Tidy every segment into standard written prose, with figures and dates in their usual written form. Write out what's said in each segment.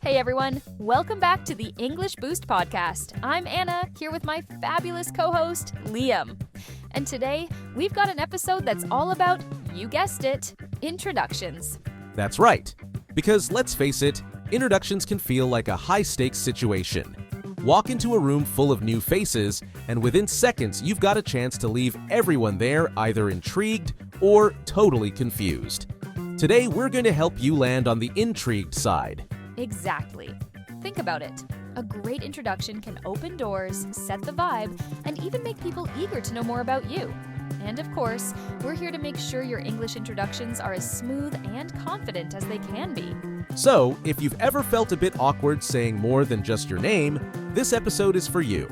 Hey everyone, welcome back to the English Boost podcast. I'm Anna, here with my fabulous co-host, Liam. And today, we've got an episode that's all about, you guessed it, introductions. That's right. Because let's face it, introductions can feel like a high-stakes situation. Walk into a room full of new faces, and within seconds, you've got a chance to leave everyone there either intrigued or totally confused. Today, we're going to help you land on the intrigued side. Exactly. Think about it. A great introduction can open doors, set the vibe, and even make people eager to know more about you. And of course, we're here to make sure your English introductions are as smooth and confident as they can be. So, if you've ever felt a bit awkward saying more than just your name, this episode is for you.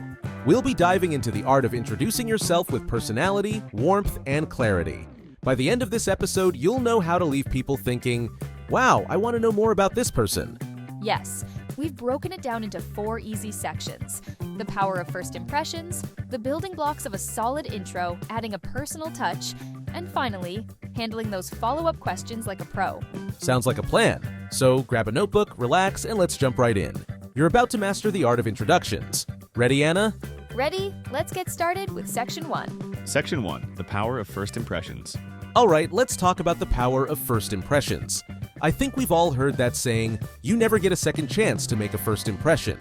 We'll be diving into the art of introducing yourself with personality, warmth, and clarity. By the end of this episode, you'll know how to leave people thinking, wow, I want to know more about this person. Yes, we've broken it down into 4 easy sections. The power of first impressions, the building blocks of a solid intro, adding a personal touch, and finally, handling those follow-up questions like a pro. Sounds like a plan. So grab a notebook, relax, and let's jump right in. You're about to master the art of introductions. Ready, Anna? Ready? Let's get started with Section 1. Section 1. The power of first impressions. All right, let's talk about the power of first impressions. I think we've all heard that saying, you never get a second chance to make a first impression.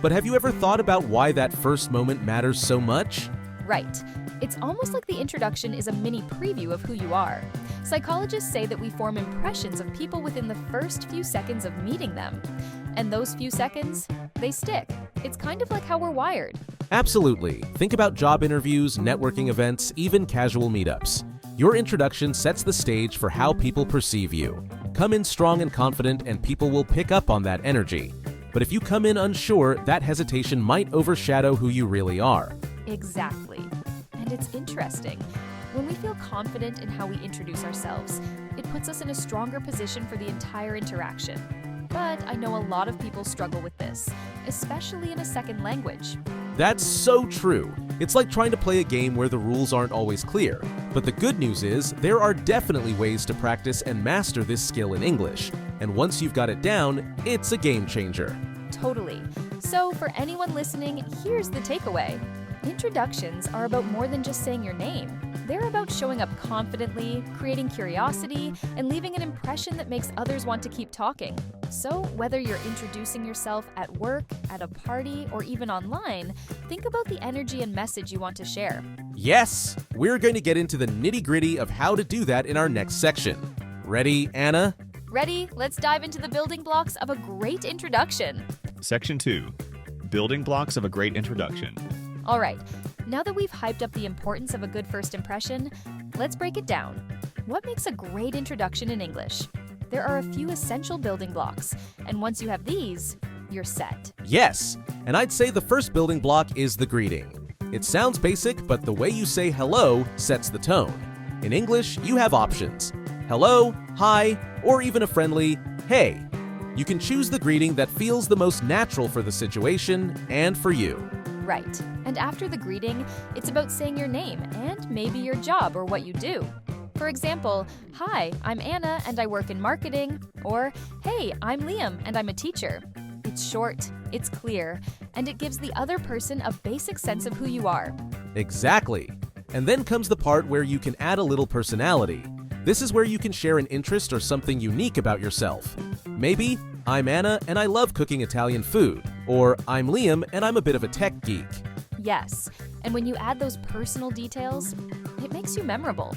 But have you ever thought about why that first moment matters so much? Right. It's almost like the introduction is a mini preview of who you are. Psychologists say that we form impressions of people within the first few seconds of meeting them. And those few seconds, they stick. It's kind of like how we're wired. Absolutely. Think about job interviews, networking events, even casual meetups. Your introduction sets the stage for how people perceive you. Come in strong and confident, and people will pick up on that energy. But if you come in unsure, that hesitation might overshadow who you really are. Exactly. And it's interesting. When we feel confident in how we introduce ourselves, it puts us in a stronger position for the entire interaction. But I know a lot of people struggle with this, especially in a second language. That's so true. It's like trying to play a game where the rules aren't always clear. But the good news is, there are definitely ways to practice and master this skill in English. And once you've got it down, it's a game changer. Totally. So for anyone listening, here's the takeaway. Introductions are about more than just saying your name. They're about showing up confidently, creating curiosity, and leaving an impression that makes others want to keep talking. So whether you're introducing yourself at work, at a party, or even online, think about the energy and message you want to share. Yes! We're going to get into the nitty-gritty of how to do that in our next section. Ready, Anna? Ready? Let's dive into the building blocks of a great introduction. Section 2. Building blocks of a great introduction. All right, now that we've hyped up the importance of a good first impression, let's break it down. What makes a great introduction in English? There are a few essential building blocks, and once you have these, you're set. Yes, and I'd say the first building block is the greeting. It sounds basic, but the way you say hello sets the tone. In English, you have options. Hello, hi, or even a friendly hey. You can choose the greeting that feels the most natural for the situation and for you. Right. And after the greeting, it's about saying your name and maybe your job or what you do. For example, hi, I'm Anna and I work in marketing, or hey, I'm Liam and I'm a teacher. It's short, it's clear, and it gives the other person a basic sense of who you are. Exactly. And then comes the part where you can add a little personality. This is where you can share an interest or something unique about yourself. Maybe, I'm Anna and I love cooking Italian food, or I'm Liam and I'm a bit of a tech geek. Yes, and when you add those personal details, it makes you memorable.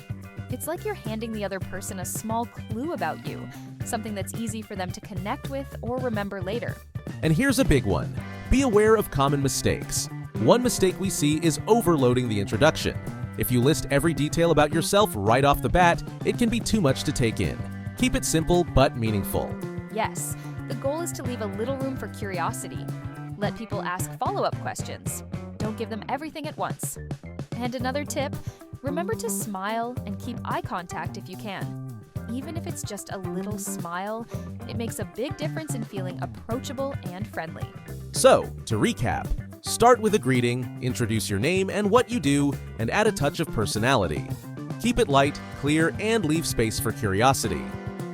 It's like you're handing the other person a small clue about you, something that's easy for them to connect with or remember later. And here's a big one. Be aware of common mistakes. One mistake we see is overloading the introduction. If you list every detail about yourself right off the bat, it can be too much to take in. Keep it simple but meaningful. Yes, the goal is to leave a little room for curiosity. Let people ask follow-up questions. Don't give them everything at once. And another tip, remember to smile and keep eye contact if you can. Even if it's just a little smile, it makes a big difference in feeling approachable and friendly. So, to recap, start with a greeting, introduce your name and what you do, and add a touch of personality. Keep it light, clear, and leave space for curiosity.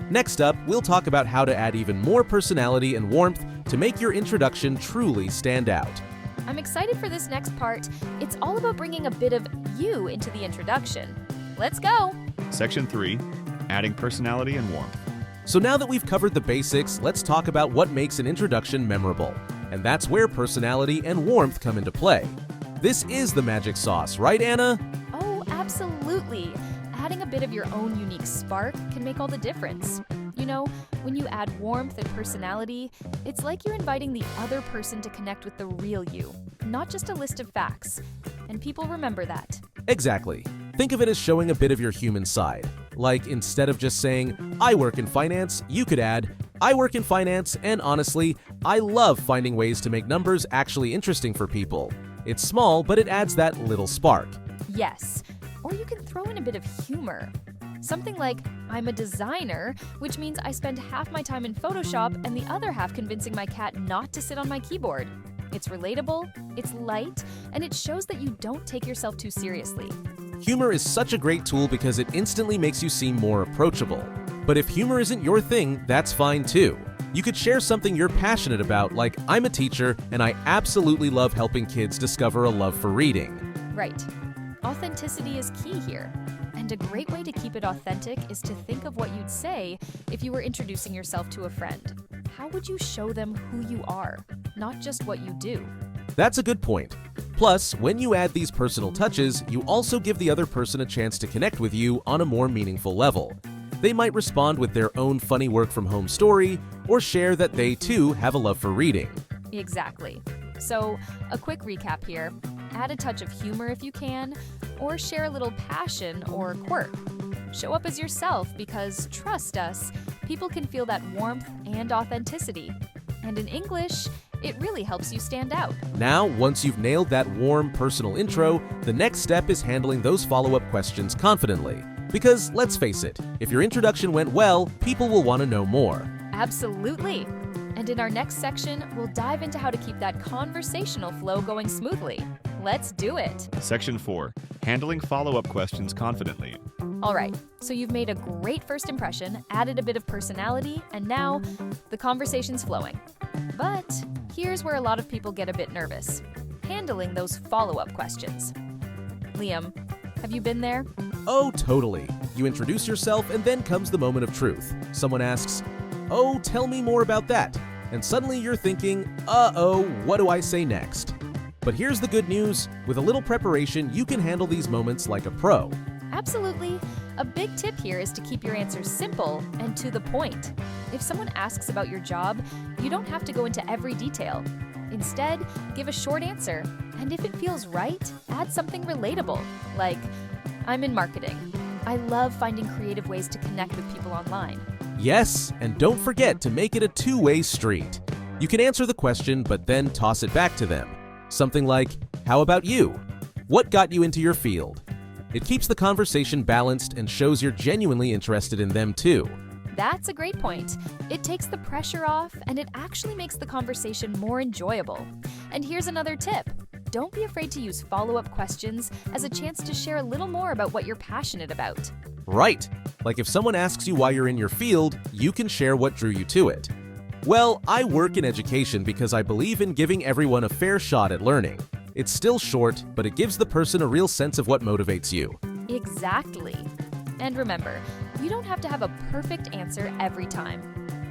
Next up, we'll talk about how to add even more personality and warmth to make your introduction truly stand out. I'm excited for this next part. It's all about bringing a bit of you into the introduction. Let's go! Section 3, adding personality and warmth. So now that we've covered the basics, let's talk about what makes an introduction memorable. And that's where personality and warmth come into play. This is the magic sauce, right, Anna? Oh, absolutely. Adding a bit of your own unique spark can make all the difference. You know, when you add warmth and personality, it's like you're inviting the other person to connect with the real you, not just a list of facts. And people remember that. Exactly. Think of it as showing a bit of your human side. Like, instead of just saying, I work in finance, you could add, I work in finance, and honestly, I love finding ways to make numbers actually interesting for people. It's small, but it adds that little spark. Yes. Or you can throw in a bit of humor. Something like, I'm a designer, which means I spend half my time in Photoshop and the other half convincing my cat not to sit on my keyboard. It's relatable, it's light, and it shows that you don't take yourself too seriously. Humor is such a great tool because it instantly makes you seem more approachable. But if humor isn't your thing, that's fine too. You could share something you're passionate about, like, I'm a teacher and I absolutely love helping kids discover a love for reading. Right. Authenticity is key here. And a great way to keep it authentic is to think of what you'd say if you were introducing yourself to a friend. How would you show them who you are, not just what you do? That's a good point. Plus, when you add these personal touches, you also give the other person a chance to connect with you on a more meaningful level. They might respond with their own funny work from home story, or share that they too have a love for reading. Exactly. So, a quick recap here. Add a touch of humor if you can, or share a little passion or quirk. Show up as yourself because, trust us, people can feel that warmth and authenticity. And in English, it really helps you stand out. Now, once you've nailed that warm, personal intro, the next step is handling those follow-up questions confidently. Because, let's face it, if your introduction went well, people will want to know more. Absolutely. And in our next section, we'll dive into how to keep that conversational flow going smoothly. Let's do it. Section 4, handling follow-up questions confidently. All right, so you've made a great first impression, added a bit of personality, and now the conversation's flowing. But here's where a lot of people get a bit nervous. Handling those follow-up questions. Liam, have you been there? Oh, totally. You introduce yourself and then comes the moment of truth. Someone asks, oh, tell me more about that. And suddenly you're thinking, uh-oh, what do I say next? But here's the good news. With a little preparation, you can handle these moments like a pro. Absolutely. A big tip here is to keep your answers simple and to the point. If someone asks about your job, you don't have to go into every detail. Instead, give a short answer. And if it feels right, add something relatable, like, I'm in marketing. I love finding creative ways to connect with people online. Yes, and don't forget to make it a two-way street. You can answer the question, but then toss it back to them. Something like, how about you? What got you into your field? It keeps the conversation balanced and shows you're genuinely interested in them too. That's a great point. It takes the pressure off and it actually makes the conversation more enjoyable. And here's another tip. Don't be afraid to use follow-up questions as a chance to share a little more about what you're passionate about. Right. Like if someone asks you why you're in your field, you can share what drew you to it. Well, I work in education because I believe in giving everyone a fair shot at learning. It's still short, but it gives the person a real sense of what motivates you. Exactly. And remember, you don't have to have a perfect answer every time.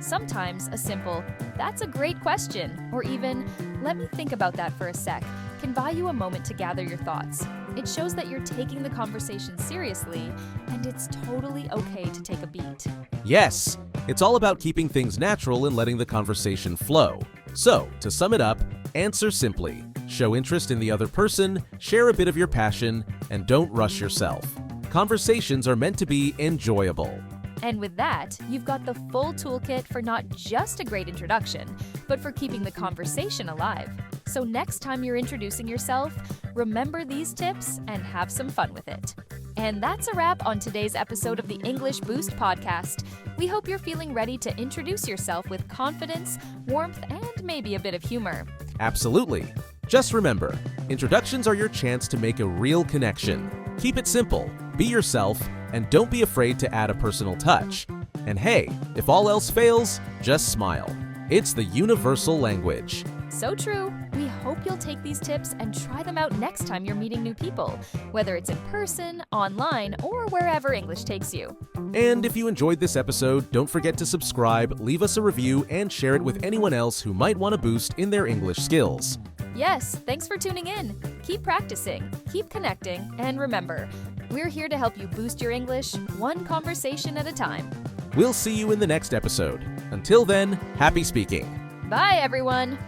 Sometimes a simple, that's a great question, or even, let me think about that for a sec, can buy you a moment to gather your thoughts. It shows that you're taking the conversation seriously, and it's totally okay to take a beat. Yes, it's all about keeping things natural and letting the conversation flow. So, to sum it up, answer simply. Show interest in the other person, share a bit of your passion, and don't rush yourself. Conversations are meant to be enjoyable. And with that, you've got the full toolkit for not just a great introduction, but for keeping the conversation alive. So next time you're introducing yourself, remember these tips and have some fun with it. And that's a wrap on today's episode of the English Boost podcast. We hope you're feeling ready to introduce yourself with confidence, warmth, and maybe a bit of humor. Absolutely. Just remember, introductions are your chance to make a real connection. Keep it simple, be yourself, and don't be afraid to add a personal touch. And hey, if all else fails, just smile. It's the universal language. So true. We hope you'll take these tips and try them out next time you're meeting new people, whether it's in person, online, or wherever English takes you. And if you enjoyed this episode, don't forget to subscribe, leave us a review, and share it with anyone else who might want a boost in their English skills. Yes, thanks for tuning in. Keep practicing, keep connecting, and remember, we're here to help you boost your English one conversation at a time. We'll see you in the next episode. Until then, happy speaking. Bye, everyone.